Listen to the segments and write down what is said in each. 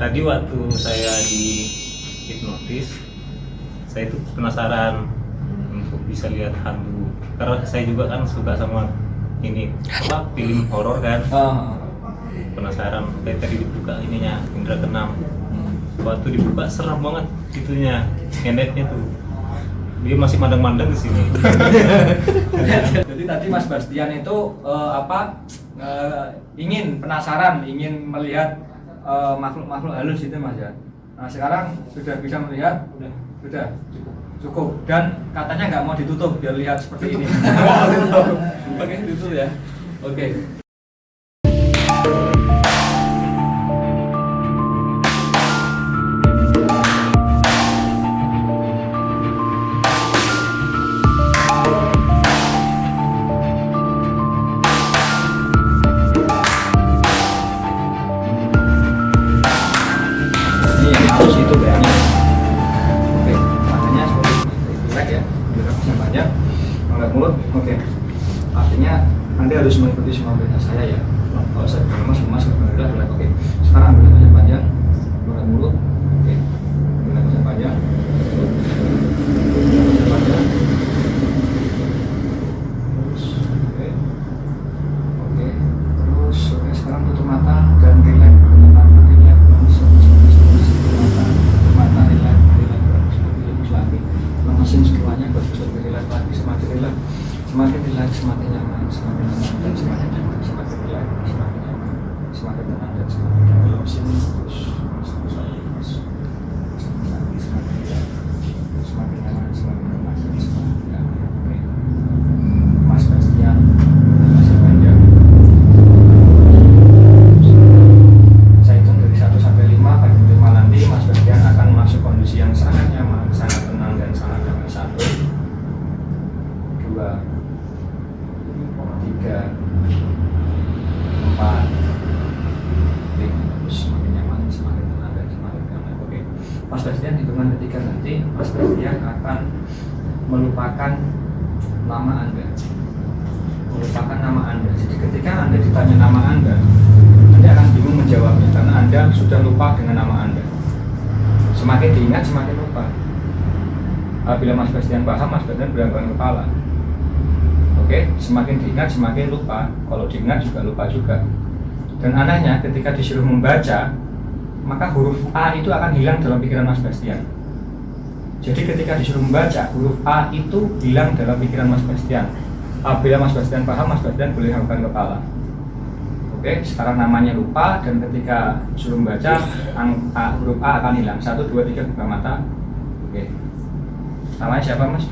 tadi waktu saya di hipnotis, saya itu penasaran untuk bisa lihat hantu, karena saya juga kan suka sama ini film horor kan. Penasaran, kayak tadi dibuka ininya indra keenam. Waktu dibuka serem banget itunya, ngenetnya tuh dia masih mandang-mandang ke sini. Jadi tadi Mas Bastian itu ingin penasaran, ingin melihat makhluk-makhluk halus itu Mas ya. Nah sekarang sudah bisa melihat, sudah cukup, dan katanya nggak mau ditutup biar lihat seperti ini. Oke, ditutup ya. Oke. Artinya Anda harus mengikuti semua perintah saya ya. Kalau saya bilang mas udah mulai oke. Sekarang ambil nafas panjang, keluar mulut. Oke. Ambil nafas panjang. Nafas panjang. Terus oke. Oke. Terus oke, sekarang tutup mata dan relax. Mata relax. Lagi. Lemesin semuanya, bagus lebih relax lagi, semakin relax. Semakin relax, semakin nyaman, semakin tenang dan semakin nyaman, semakin relax, semakin nyaman, semakin tenang dan semakin nyaman. Lemesin terus, semakin relax, semakin nyaman, semakin tenang dan semakin nyaman. Oke. Mas Bastian, nafas panjang. Saya hitung dari 1 sampai 5, pada 5 nanti Mas Bastian akan masuk kondisi yang sangat nyaman, sangat tenang dan sangat nyaman. 1, 2, 3, 4, 5, terus semakin nyaman, semakin tenang dan semakin nyaman. Oke. Mas Bastian hitungan ketiga nanti Mas Bastian akan melupakan nama Anda. Melupakan nama Anda. Jadi ketika Anda ditanya nama Anda akan bingung menjawabnya karena Anda sudah lupa dengan nama Anda. Semakin diingat semakin lupa. Apabila Mas Bastian paham, Mas Bastian berangkat kepala. Oke, semakin diingat semakin lupa. Kalau diingat juga lupa juga. Dan anehnya ketika disuruh membaca, maka huruf A itu akan hilang dalam pikiran Mas Bastian. Jadi ketika disuruh membaca, huruf A itu hilang dalam pikiran Mas Bastian. Apabila Mas Bastian paham, Mas Bastian boleh angkat kepala. Oke, sekarang namanya lupa dan ketika disuruh membaca, huruf A akan hilang. 1, 2, 3 buka mata. Oke. Namanya siapa Mas?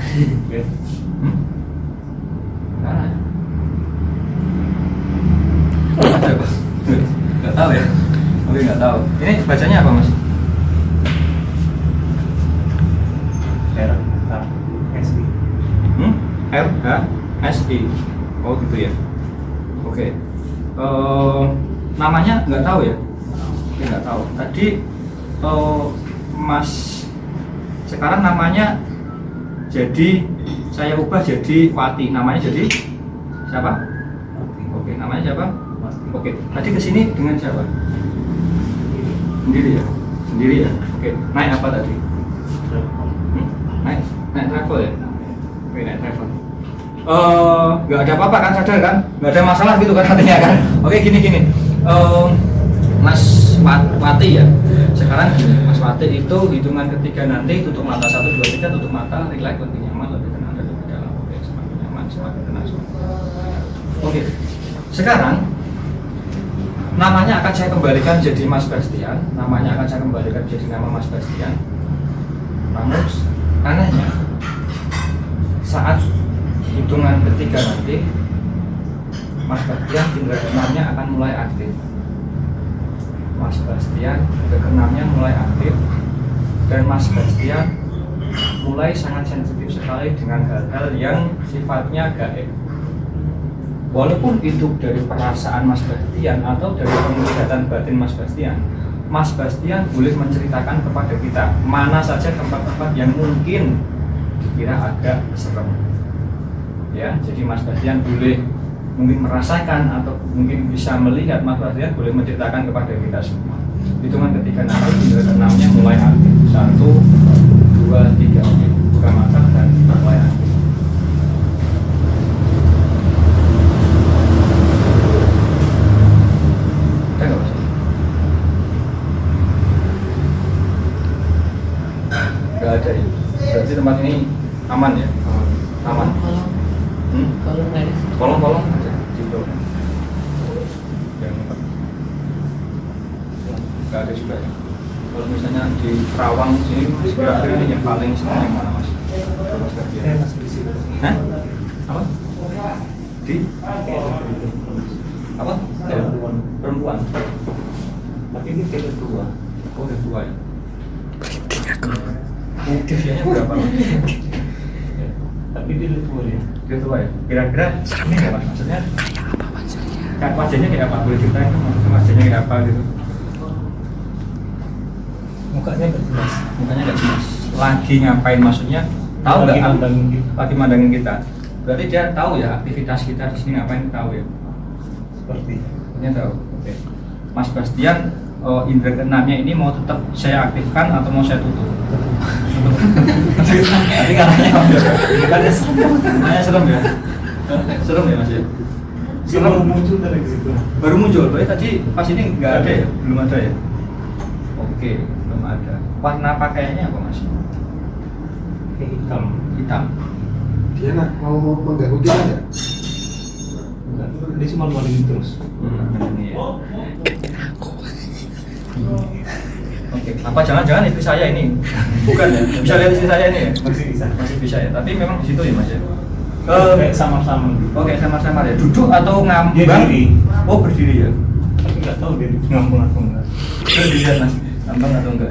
Oke. Mana? Nggak tahu ya. Oke, nggak tahu. Ini bacanya apa Mas? R-H-S-I. R-H-S-I. Oh gitu ya. Oke. Namanya nggak tahu ya? Oke, nggak tahu. Tadi Mas sekarang namanya jadi saya ubah jadi Wati. Namanya jadi siapa? Oke, namanya siapa? Oke. Tadi kesini dengan siapa? Sendiri ya? Sendiri ya? Oke. Naik apa tadi? Naik travel ya? Oke, naik travel. Nggak ada apa-apa kan, sadar kan? Nggak ada masalah gitu kan artinya kan? Oke, gini. Mas Wati ya. Sekarang gini, Mas Wati itu hitungan ketiga nanti tutup mata 1, 2, 3, tutup mata, relax, lebih nyaman, lebih tenang dan lebih dalam. Oke, semakin nyaman, semakin tenang, semakin tenang. Oke. Sekarang namanya akan saya kembalikan jadi Mas Bastian. Namanya akan saya kembalikan jadi nama Mas Bastian. Namun anehnya saat hitungan ketiga nanti Mas Bastian indra keenamnya akan mulai aktif. Mas Bastian keenamnya mulai aktif dan Mas Bastian mulai sangat sensitif sekali dengan hal-hal yang sifatnya gaib. Walaupun itu dari perasaan Mas Bastian atau dari penglihatan batin Mas Bastian boleh menceritakan kepada kita mana saja tempat-tempat yang mungkin dikira agak serem. Ya, jadi Mas Bastian boleh mungkin merasakan atau mungkin bisa melihat, Mas Bastian boleh menceritakan kepada kita semua. Hitungan ketiga nanti indera keenamnya mulai aktif. 1, 2, 3. Oke, buka mata dan mulai aktif. Ada nggak Mas? Nggak ada ya. Berarti tempat ini aman ya? Aman. Kalau nggak ada. Kolong ada di bawah. Yang nggak ada juga ya. Kalau misalnya di Kerawang sini, kira-kira ini yang paling senang yang mana Mas? Mas Bastian. masih di situ. Hah? Apa? Di apa? Perempuan. Tapi ini tidak tua. Oh, udah tua ya. Usianya berapa? Tapi dia udah tua ya. Dia tua ya. Kira-kira ini nggak Mas? Maksudnya kayak apa wajahnya? Kayak wajahnya kayak apa? Boleh ceritain wajahnya kayak apa gitu? Mukanya nggak jelas. Mukanya nggak jelas. Lagi ngapain maksudnya? Tahu nggak? Lagi nandangin kita. Lagi mandangin kita. Berarti dia tahu ya aktivitas kita di sini ngapain, tahu ya? Seperti Dia tahu. Oke. Mas Bastian, indera keenamnya ini mau tetap saya aktifkan atau mau saya tutup? Nanti katanya katanya serem ya? Serem ya Mas ya? dia baru muncul dari situ. Baru muncul, berarti tadi pas ini nggak ada ya? Belum ada ya? Oke, belum ada. Warna pakaiannya apa Mas? Kayak hitam. Hitam. Dia nak mau mengganggu kita nggak? Enggak, dia cuma malingin terus. Ini ya. Oke, apa jangan-jangan istri saya ini? Bukan ya? Bisa lihat istri saya ini ya? Masih bisa. Masih bisa ya, tapi memang di situ ya Mas ya? Kayak samar-samar gitu. Oke, sama-sama ya. Duduk atau ngambang? Dia diri. Oh, berdiri ya? Tapi nggak tahu dia ngambang atau enggak. Berdiri ya Mas? Ngambang atau enggak?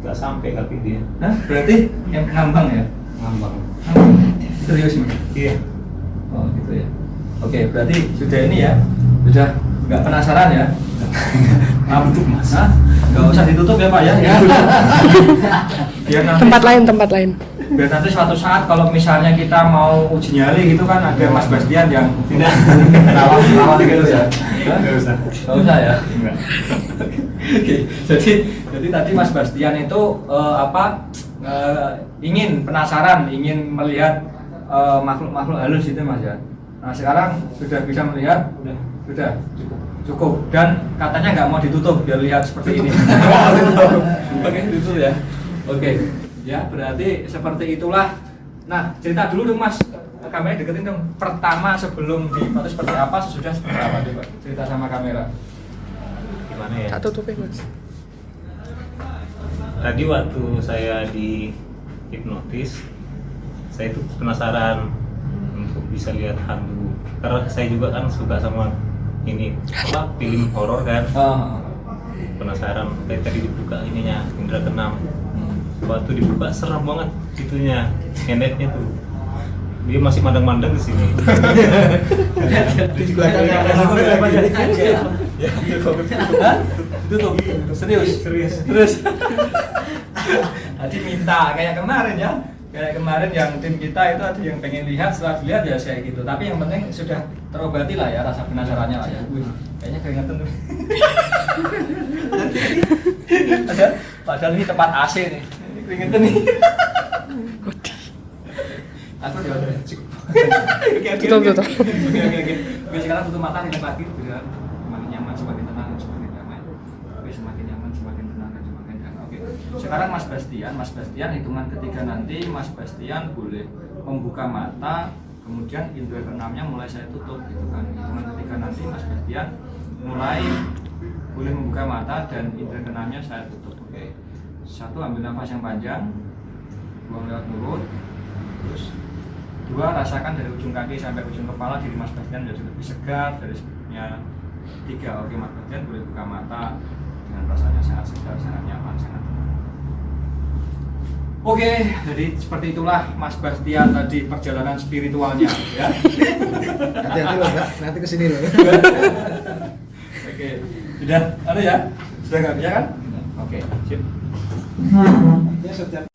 Nggak sampai kaki dia. Hah? Berarti yang ngambang ya? Ngambang. Serius Mas? Iya. Oh gitu ya. Oke, berarti sudah ini ya? Sudah nggak penasaran ya? Ngantuk Mas. Hah? Nggak usah ditutup ya Pak ya? Biar nanti, Tempat lain. biar nanti suatu saat kalau misalnya kita mau uji nyali gitu kan ada Mas Bastian yang Tidak. rawat gitu ya? Nggak usah. Nggak usah ya? Enggak. Oke, jadi tadi Mas Bastian itu ingin penasaran, ingin melihat makhluk-makhluk halus itu Mas ya. Nah sekarang sudah bisa melihat, sudah cukup dan katanya nggak mau ditutup biar lihat seperti ini. Oke, ditutup ya. Oke, ya berarti seperti itulah. Nah cerita dulu dong Mas, kameranya deketin dong. Pertama sebelum difoto seperti apa, sesudah seperti apa coba cerita sama kamera. Gimana ya? Tak tutupin Mas. Tadi waktu saya di hipnotis, saya itu penasaran untuk bisa lihat hantu. Karena saya juga kan suka sama ini film horor kan. Penasaran. Kayak tadi dibuka ininya indra keenam. Waktu dibuka serem banget itunya, netnya tuh. Dia masih mandang-mandang di sini. Di belakangnya ada apa jadi aja. Tutup. Serius. Terus. Tadi minta kayak kemarin ya. Kayak kemarin yang tim kita itu ada yang pengen lihat, setelah dilihat ya saya gitu. Tapi yang penting sudah terobati lah ya rasa penasarannya lah ya. Kayaknya keringetan tuh. Padahal ini tempat AC nih. Ini keringetan nih. Aku udah cukup. Tutup. Oke, sekarang tutup mata nih lagi biar semakin nyaman, semakin tenang, semakin damai. Oke, semakin nyaman, semakin tenang dan semakin damai. Oke. Sekarang Mas Bastian hitungan ketiga nanti Mas Bastian boleh membuka mata, kemudian indera keenamnya mulai saya tutup gitu kan. Hitungan ketiga nanti Mas Bastian mulai boleh membuka mata dan indera keenamnya saya tutup. Oke. 1, ambil nafas yang panjang, buang lewat mulut. Terus 2, rasakan dari ujung kaki sampai ujung kepala diri Mas Bastian jadi lebih segar dari sebelumnya. 3, oke Mas Bastian boleh buka mata dengan rasanya sangat segar, sangat nyaman, sangat tenang. Oke, jadi seperti itulah Mas Bastian tadi perjalanan spiritualnya ya. Hati-hati loh Mbak, nanti kesini loh. Oke, sudah ada ya? Sudah nggak bisa kan? Oke, sip. Ya setiap